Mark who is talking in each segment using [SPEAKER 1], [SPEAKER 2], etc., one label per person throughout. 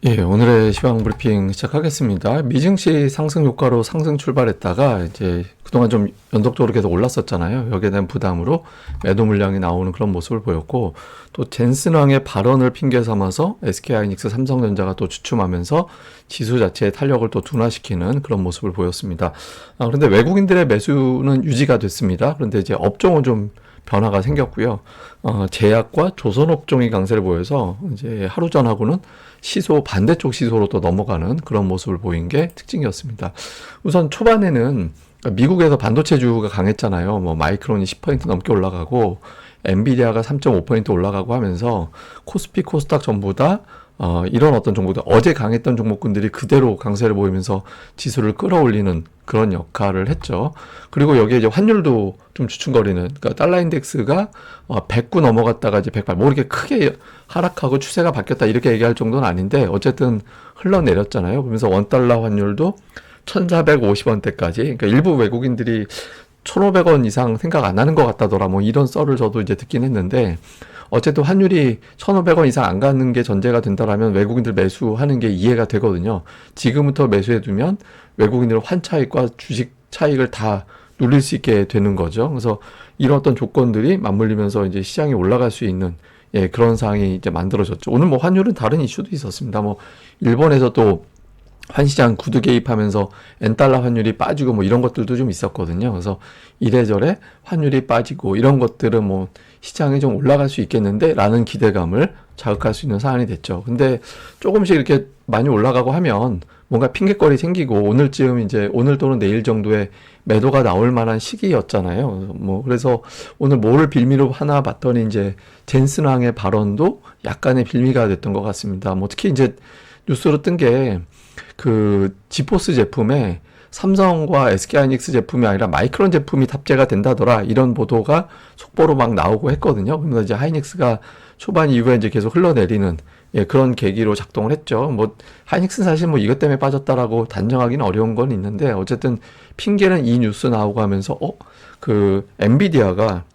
[SPEAKER 1] 예, 오늘의 시황 브리핑 시작하겠습니다. 미증시 상승 효과로 상승 출발했다가 이제 그동안 좀 연속적으로 계속 올랐었잖아요. 여기에 대한 부담으로 매도 물량이 나오는 그런 모습을 보였고, 또 젠슨왕의 발언을 핑계 삼아서 SK하이닉스, 삼성전자가 또 주춤하면서 지수 자체의 탄력을 또 둔화시키는 그런 모습을 보였습니다. 그런데 외국인들의 매수는 유지가 됐습니다. 그런데 이제 업종은 좀 변화가 생겼고요. 제약과 조선업종이 강세를 보여서 이제 하루 전하고는 시소 반대쪽 시소로 또 넘어가는 그런 모습을 보인 게 특징이었습니다. 우선 초반에는 미국에서 반도체주가 강했잖아요. 뭐 마이크론이 10% 넘게 올라가고 엔비디아가 3.5% 올라가고 하면서 코스피, 코스닥 전부 다 이런 어떤 종목들, 어제 강했던 종목군들이 그대로 강세를 보이면서 지수를 끌어올리는 그런 역할을 했죠. 그리고 여기에 이제 환율도 좀 주춤거리는, 그러니까 달러 인덱스가 109 넘어갔다가 이제 108, 뭐 이렇게 크게 하락하고 추세가 바뀌었다 이렇게 얘기할 정도는 아닌데 어쨌든 흘러내렸잖아요. 그러면서 원달러 환율도 1,450원대까지, 그러니까 일부 외국인들이 1,500원 이상 생각 안 하는 것 같다더라. 뭐 이런 썰을 저도 이제 듣긴 했는데, 어쨌든 환율이 1,500원 이상 안 가는 게 전제가 된다라면 외국인들 매수하는 게 이해가 되거든요. 지금부터 매수해두면 외국인들 환차익과 주식 차익을 다 눌릴 수 있게 되는 거죠. 그래서 이런 어떤 조건들이 맞물리면서 이제 시장이 올라갈 수 있는, 예, 그런 상황이 이제 만들어졌죠. 오늘 뭐 환율은 다른 이슈도 있었습니다. 뭐 일본에서 또 환시장 구두 개입하면서 엔달러 환율이 빠지고 뭐 이런 것들도 좀 있었거든요. 그래서 이래저래 환율이 빠지고 이런 것들은 뭐 시장이 좀 올라갈 수 있겠는데 라는 기대감을 자극할 수 있는 사안이 됐죠. 근데 조금씩 이렇게 많이 올라가고 하면 뭔가 핑계거리 생기고 오늘쯤 이제 오늘 또는 내일 정도에 매도가 나올 만한 시기였잖아요. 뭐 그래서 오늘 뭐를 빌미로 하나 봤더니 이제 젠슨왕의 발언도 약간의 빌미가 됐던 것 같습니다. 뭐 특히 이제 뉴스로 뜬 게 그 지포스 제품에 삼성과 SK하이닉스 제품이 아니라 마이크론 제품이 탑재가 된다더라 이런 보도가 속보로 막 나오고 했거든요. 그러면서 이제 하이닉스가 초반 이후에 이제 계속 흘러내리는, 예, 그런 계기로 작동을 했죠. 뭐 하이닉스는 사실 뭐 이것 때문에 빠졌다라고 단정하기는 어려운 건 있는데 어쨌든 핑계는 이 뉴스 나오고 하면서 그 엔비디아가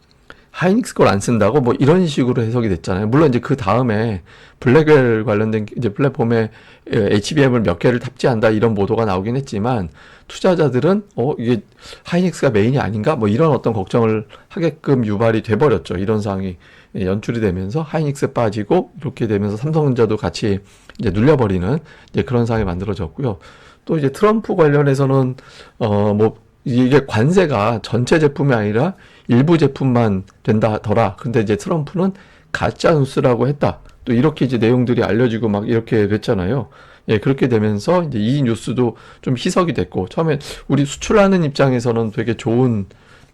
[SPEAKER 1] 하이닉스 걸 안 쓴다고 뭐 이런 식으로 해석이 됐잖아요. 물론 이제 그 다음에 블랙웰 관련된 이제 플랫폼에 HBM을 몇 개를 탑재한다 이런 보도가 나오긴 했지만 투자자들은 이게 하이닉스가 메인이 아닌가 뭐 이런 어떤 걱정을 하게끔 유발이 돼버렸죠. 이런 상황이 연출이 되면서 하이닉스 빠지고 이렇게 되면서 삼성전자도 같이 이제 눌려버리는 이제 그런 상황이 만들어졌고요. 또 이제 트럼프 관련해서는 뭐 이게 관세가 전체 제품이 아니라 일부 제품만 된다더라. 근데 이제 트럼프는 가짜 뉴스라고 했다. 또 이렇게 이제 내용들이 알려지고 막 이렇게 됐잖아요. 예, 그렇게 되면서 이제 이 뉴스도 좀 희석이 됐고, 처음에 우리 수출하는 입장에서는 되게 좋은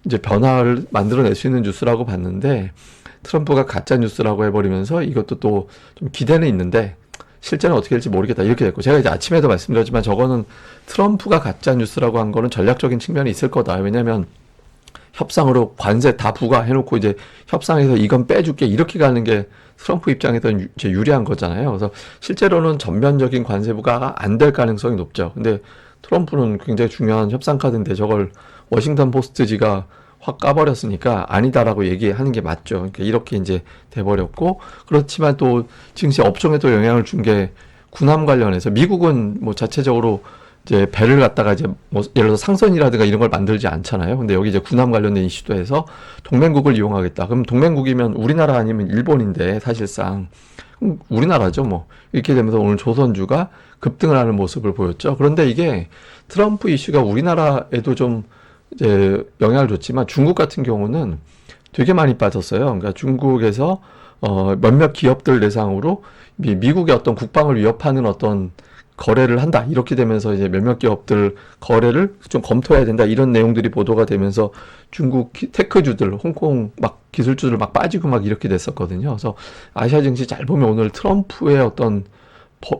[SPEAKER 1] 이제 변화를 만들어낼 수 있는 뉴스라고 봤는데, 트럼프가 가짜 뉴스라고 해버리면서 이것도 또 좀 기대는 있는데, 실제는 어떻게 될지 모르겠다. 이렇게 됐고, 제가 이제 아침에도 말씀드렸지만 저거는 트럼프가 가짜 뉴스라고 한 거는 전략적인 측면이 있을 거다. 왜냐면 협상으로 관세 다 부과해놓고 이제 협상에서 이건 빼줄게 이렇게 가는 게 트럼프 입장에서는 유리한 거잖아요. 그래서 실제로는 전면적인 관세 부과가 안 될 가능성이 높죠. 근데 트럼프는 굉장히 중요한 협상 카드인데 저걸 워싱턴 포스트지가 확 까버렸으니까 아니다라고 얘기하는 게 맞죠. 그러니까 이렇게 이제 돼버렸고, 그렇지만 또 증시 업종에 또 영향을 준 게 군함 관련해서 미국은 뭐 자체적으로 이제 배를 갖다가 이제 뭐 예를 들어서 상선이라든가 이런 걸 만들지 않잖아요. 근데 여기 이제 군함 관련된 이슈도 해서 동맹국을 이용하겠다. 그럼 동맹국이면 우리나라 아니면 일본인데 사실상 우리나라죠. 뭐 이렇게 되면서 오늘 조선주가 급등을 하는 모습을 보였죠. 그런데 이게 트럼프 이슈가 우리나라에도 좀 이제 영향을 줬지만 중국 같은 경우는 되게 많이 빠졌어요. 그러니까 중국에서 몇몇 기업들 대상으로 미국의 어떤 국방을 위협하는 어떤 거래를 한다. 이렇게 되면서 이제 몇몇 기업들 거래를 좀 검토해야 된다. 이런 내용들이 보도가 되면서 중국 테크주들, 홍콩 막 기술주들 막 빠지고 막 이렇게 됐었거든요. 그래서 아시아 증시 잘 보면 오늘 트럼프의 어떤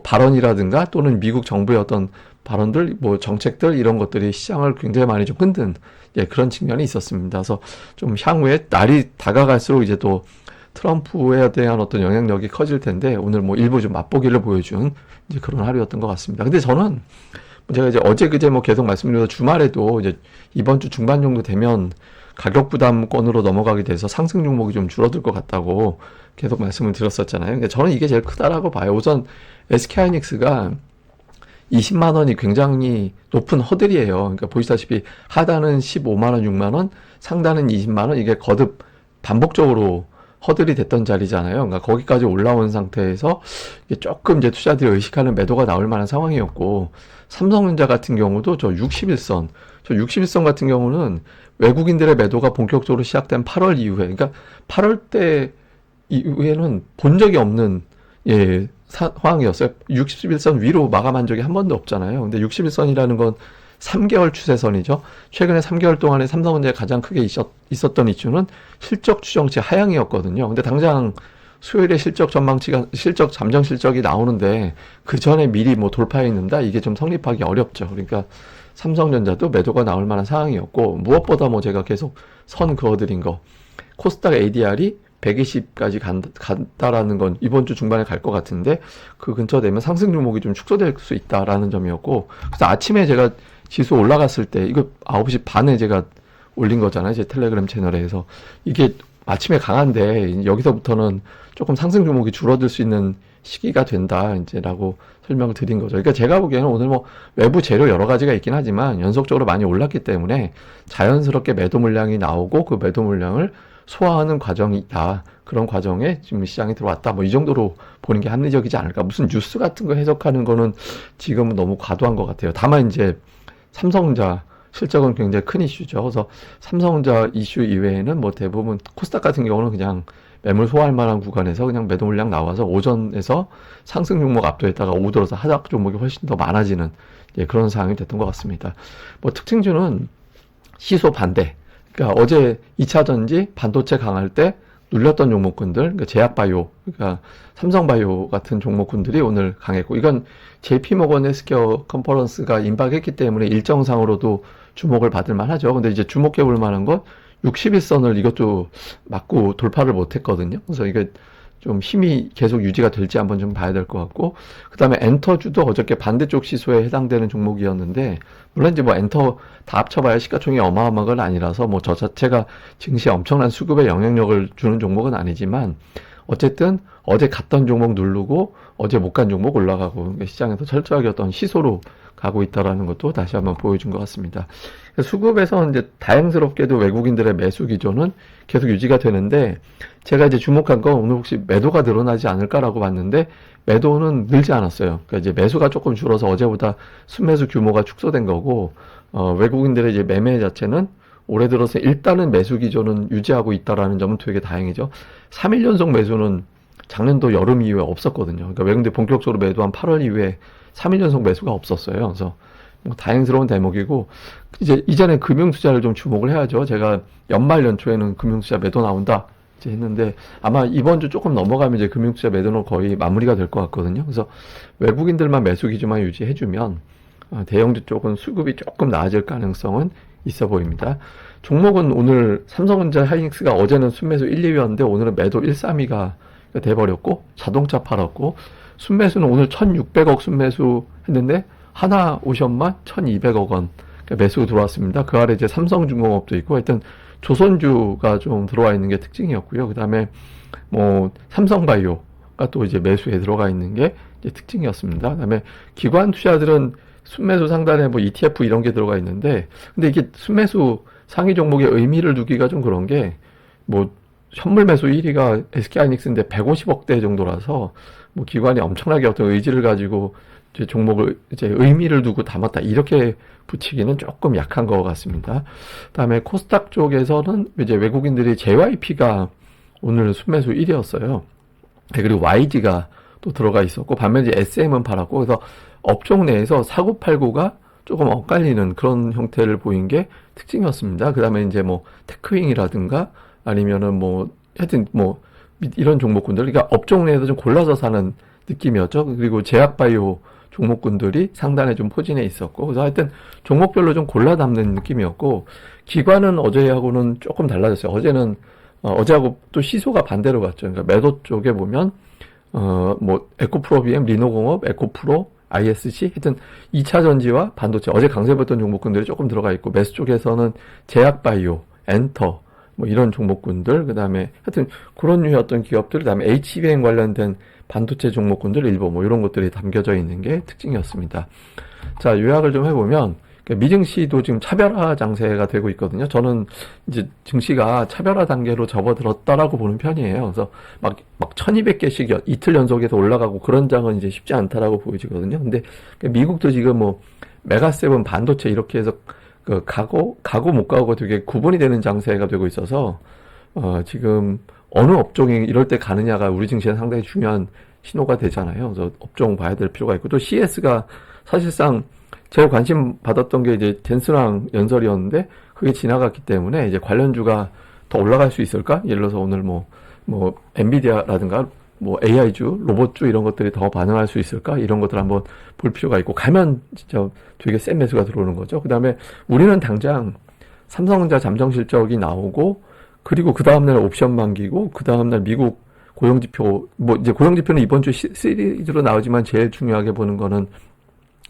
[SPEAKER 1] 발언이라든가 또는 미국 정부의 어떤 발언들, 뭐 정책들 이런 것들이 시장을 굉장히 많이 좀 흔든, 예, 그런 측면이 있었습니다. 그래서 좀 향후에 날이 다가갈수록 이제 또 트럼프에 대한 어떤 영향력이 커질 텐데 오늘 뭐 일부 좀 맛보기를 보여준 이제 그런 하루였던 것 같습니다. 근데 저는 제가 이제 어제 그제 뭐 계속 말씀드려서 주말에도 이제 이번 주 중반 정도 되면 가격 부담권으로 넘어가게 돼서 상승 종목이 좀 줄어들 것 같다고 계속 말씀을 드렸었잖아요. 그러니까 저는 이게 제일 크다라고 봐요. 우선 SK하이닉스가 20만 원이 굉장히 높은 허들이에요. 그러니까 보시다시피 하단은 15만 원, 6만 원, 상단은 20만 원. 이게 거듭 반복적으로 허들이 됐던 자리잖아요. 그러니까 거기까지 올라온 상태에서 이게 조금 이제 투자들이 의식하는 매도가 나올 만한 상황이었고, 삼성전자 같은 경우도 저 61선 같은 경우는 외국인들의 매도가 본격적으로 시작된 8월 이후에, 그러니까 8월 때 이후에는 본 적이 없는 상황이었어요. 61선 위로 마감한 적이 한 번도 없잖아요. 근데 61선이라는 건 3개월 추세선이죠. 최근에 3개월 동안에 삼성전자에 가장 크게 있었던 이슈는 실적 추정치 하향이었거든요. 근데 당장 수요일에 실적 전망치가, 잠정 실적이 나오는데 그 전에 미리 뭐 돌파해 있는다? 이게 좀 성립하기 어렵죠. 그러니까 삼성전자도 매도가 나올 만한 상황이었고, 무엇보다 뭐 제가 계속 선 그어드린 거, 코스닥 ADR이 120까지 간다라는 건 이번 주 중반에 갈 것 같은데, 그 근처 되면 상승 종목이 좀 축소될 수 있다라는 점이었고, 그래서 아침에 제가 지수 올라갔을 때, 이거 9시 반에 제가 올린 거잖아요. 제 텔레그램 채널에서. 이게 아침에 강한데, 여기서부터는 조금 상승 종목이 줄어들 수 있는 시기가 된다, 이제라고 설명을 드린 거죠. 그러니까 제가 보기에는 오늘 뭐 외부 재료 여러 가지가 있긴 하지만 연속적으로 많이 올랐기 때문에 자연스럽게 매도 물량이 나오고 그 매도 물량을 소화하는 과정이다. 그런 과정에 지금 시장이 들어왔다. 뭐 이 정도로 보는 게 합리적이지 않을까. 무슨 뉴스 같은 거 해석하는 거는 지금은 너무 과도한 것 같아요. 다만 이제 삼성전자 실적은 굉장히 큰 이슈죠. 그래서 삼성전자 이슈 이외에는 뭐 대부분 코스닥 같은 경우는 그냥 매물 소화할 만한 구간에서 그냥 매도 물량 나와서 오전에서 상승 종목 압도했다가 오후 들어서 하락 종목이 훨씬 더 많아지는 그런 상황이 됐던 것 같습니다. 뭐 특징주는 시소 반대. 그러니까 어제 2차전지 반도체 강할 때 눌렸던 종목군들, 그러니까 제약바이오, 그러니까 삼성바이오 같은 종목군들이 오늘 강했고, 이건 JP모건 헬스케어 컨퍼런스가 임박했기 때문에 일정상으로도 주목을 받을 만하죠. 근데 이제 주목해 볼 만한 건 61선을 이것도 맞고 돌파를 못 했거든요. 그래서 이게 좀 힘이 계속 유지가 될지 한번 좀 봐야 될 것 같고, 그 다음에 엔터주도 어저께 반대쪽 시소에 해당되는 종목이었는데, 물론 이제 뭐 엔터 다 합쳐봐야 시가총액이 어마어마한 건 아니라서 뭐 저 자체가 증시에 엄청난 수급의 영향력을 주는 종목은 아니지만, 어쨌든 어제 갔던 종목 누르고 어제 못 간 종목 올라가고, 그러니까 시장에서 철저하게 어떤 시소로 가고 있다라는 것도 다시 한번 보여준 것 같습니다. 수급에서 이제 다행스럽게도 외국인들의 매수 기조는 계속 유지가 되는데, 제가 이제 주목한 건 오늘 혹시 매도가 늘어나지 않을까라고 봤는데 매도는 늘지 않았어요. 그러니까 이제 매수가 조금 줄어서 어제보다 순매수 규모가 축소된 거고, 외국인들의 이제 매매 자체는 올해 들어서 일단은 매수 기조는 유지하고 있다라는 점은 되게 다행이죠. 3일 연속 매수는 작년도 여름 이후에 없었거든요. 그러니까 외국인들 본격적으로 매도한 8월 이후에 3일 연속 매수가 없었어요. 그래서 뭐 다행스러운 대목이고, 이제 이전에 금융투자를 좀 주목을 해야죠. 제가 연말 연초에는 금융투자 매도 나온다 이제 했는데, 아마 이번 주 조금 넘어가면 이제 금융투자 매도는 거의 마무리가 될 것 같거든요. 그래서 외국인들만 매수 기조만 유지해주면 대형주 쪽은 수급이 조금 나아질 가능성은 있어 보입니다. 종목은 오늘 삼성전자 하이닉스가 어제는 순매수 1, 2위였는데 오늘은 매도 1, 3위가 돼버렸고, 자동차 팔았고, 순매수는 오늘 1,600억 순매수 했는데 하나 오션만 1,200억 원 매수 들어왔습니다. 그 아래 이제 삼성중공업도 있고, 하여튼 조선주가 좀 들어와 있는 게 특징이었고요. 그 다음에 뭐 삼성바이오가 또 이제 매수에 들어가 있는 게 이제 특징이었습니다. 그 다음에 기관 투자들은 순매수 상단에 뭐 ETF 이런 게 들어가 있는데, 근데 이게 순매수 상위 종목에 의미를 두기가 좀 그런 게, 뭐 현물 매수 1위가 SK하이닉스인데 150억대 정도라서 뭐 기관이 엄청나게 어떤 의지를 가지고 이제 종목을 이제 의미를 두고 담았다 이렇게 붙이기는 조금 약한 것 같습니다. 그다음에 코스닥 쪽에서는 이제 외국인들이 JYP가 오늘 순매수 1위였어요. 그리고 YG가 또 들어가 있었고, 반면에 SM은 팔았고, 그래서 업종 내에서 사고팔고가 조금 엇갈리는 그런 형태를 보인 게 특징이었습니다. 그 다음에 이제 뭐 테크윙이라든가 아니면은 뭐 하여튼 뭐 이런 종목군들, 그러니까 업종 내에서 좀 골라서 사는 느낌이었죠. 그리고 제약바이오 종목군들이 상단에 좀 포진해 있었고, 그래서 하여튼 종목별로 좀 골라 담는 느낌이었고, 기관은 어제하고는 조금 달라졌어요. 어제는 어제하고 또 시소가 반대로 갔죠. 그러니까 매도 쪽에 보면 뭐 에코프로비엠, 리노공업, 에코프로, ISC, 하여튼 2차 전지와 반도체, 어제 강세 보였던 종목군들이 조금 들어가 있고, 매수 쪽에서는 제약바이오, 엔터, 뭐 이런 종목군들, 그 다음에 하여튼 그런 류의 어떤 기업들, 그 다음에 HBM 관련된 반도체 종목군들 일부 뭐 이런 것들이 담겨져 있는 게 특징이었습니다. 자, 요약을 좀 해보면, 미증시도 지금 차별화 장세가 되고 있거든요. 저는 이제 증시가 차별화 단계로 접어들었다라고 보는 편이에요. 그래서 막 1200개씩 이틀 연속해서 올라가고 그런 장은 이제 쉽지 않다라고 보여지거든요. 근데 미국도 지금 뭐 메가세븐 반도체 이렇게 해서 가고 못 가고 되게 구분이 되는 장세가 되고 있어서, 지금 어느 업종이 이럴 때 가느냐가 우리 증시는 상당히 중요한 신호가 되잖아요. 그래서 업종 봐야 될 필요가 있고, 또 CS가 사실상 제가 관심 받았던 게 이제 젠스랑 연설이었는데 그게 지나갔기 때문에 이제 관련주가 더 올라갈 수 있을까? 예를 들어서 오늘 뭐 엔비디아라든가 뭐 AI주, 로봇주 이런 것들이 더 반응할 수 있을까? 이런 것들 한번 볼 필요가 있고, 가면 진짜 되게 센 매수가 들어오는 거죠. 그 다음에 우리는 당장 삼성전자 잠정 실적이 나오고, 그리고 그 다음날 옵션 만기고, 그 다음날 미국 고용지표, 뭐 이제 고용지표는 이번 주 시리즈로 나오지만 제일 중요하게 보는 거는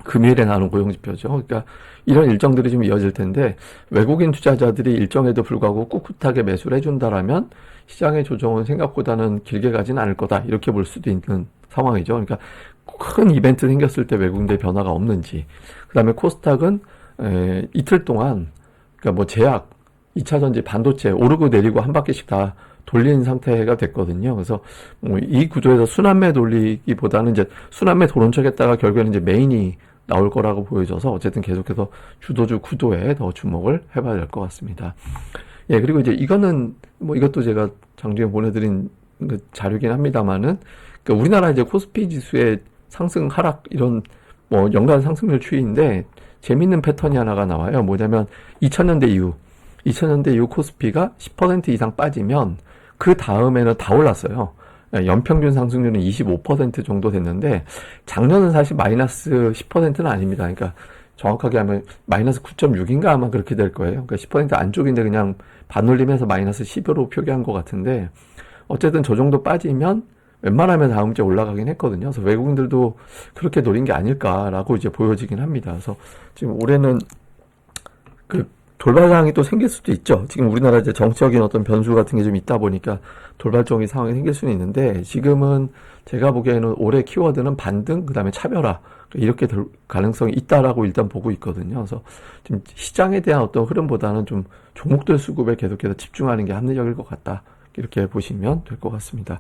[SPEAKER 1] 금요일에 나오는 고용지표죠. 그러니까 이런 일정들이 좀 이어질 텐데, 외국인 투자자들이 일정에도 불구하고 꿋꿋하게 매수를 해준다라면 시장의 조정은 생각보다는 길게 가진 않을 거다, 이렇게 볼 수도 있는 상황이죠. 그러니까 큰 이벤트 생겼을 때 외국인들 변화가 없는지, 그 다음에 코스닥은 이틀 동안 그러니까 뭐 제약, 2차전지, 반도체 오르고 내리고 한 바퀴씩 다 돌린 상태가 됐거든요. 그래서 뭐 이 구조에서 순환매 돌리기보다는 이제 순환매 도론 척했다가 결국에는 이제 메인이 나올 거라고 보여져서 어쨌든 계속해서 주도주 구도에 더 주목을 해봐야 될 것 같습니다. 예, 그리고 이제 이거는 뭐 이것도 제가 장중에 보내드린 그 자료긴 합니다만은, 그러니까 우리나라 이제 코스피 지수의 상승 하락 이런 뭐 연간 상승률 추이인데 재밌는 패턴이 하나가 나와요. 뭐냐면 2000년대 이후 코스피가 10% 이상 빠지면 그 다음에는 다 올랐어요. 연평균 상승률은 25% 정도 됐는데, 작년은 사실 마이너스 10%는 아닙니다. 그러니까 정확하게 하면 마이너스 9.6인가 아마 그렇게 될 거예요. 그러니까 10% 안쪽인데 그냥 반올림해서 마이너스 10으로 표기한 것 같은데, 어쨌든 저 정도 빠지면 웬만하면 다음 주에 올라가긴 했거든요. 그래서 외국인들도 그렇게 노린 게 아닐까라고 이제 보여지긴 합니다. 그래서 지금 올해는 그 돌발 상황이 또 생길 수도 있죠. 지금 우리나라 이제 정치적인 어떤 변수 같은 게 좀 있다 보니까 돌발적인 상황이 생길 수는 있는데, 지금은 제가 보기에는 올해 키워드는 반등, 그 다음에 차별화, 이렇게 될 가능성이 있다라고 일단 보고 있거든요. 그래서 좀 시장에 대한 어떤 흐름보다는 좀 종목들 수급에 계속해서 집중하는 게 합리적일 것 같다, 이렇게 보시면 될 것 같습니다.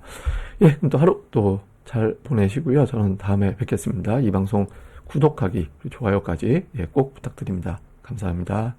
[SPEAKER 1] 예, 그럼 또 하루 또 잘 보내시고요. 저는 다음에 뵙겠습니다. 이 방송 구독하기, 좋아요까지 꼭 부탁드립니다. 감사합니다.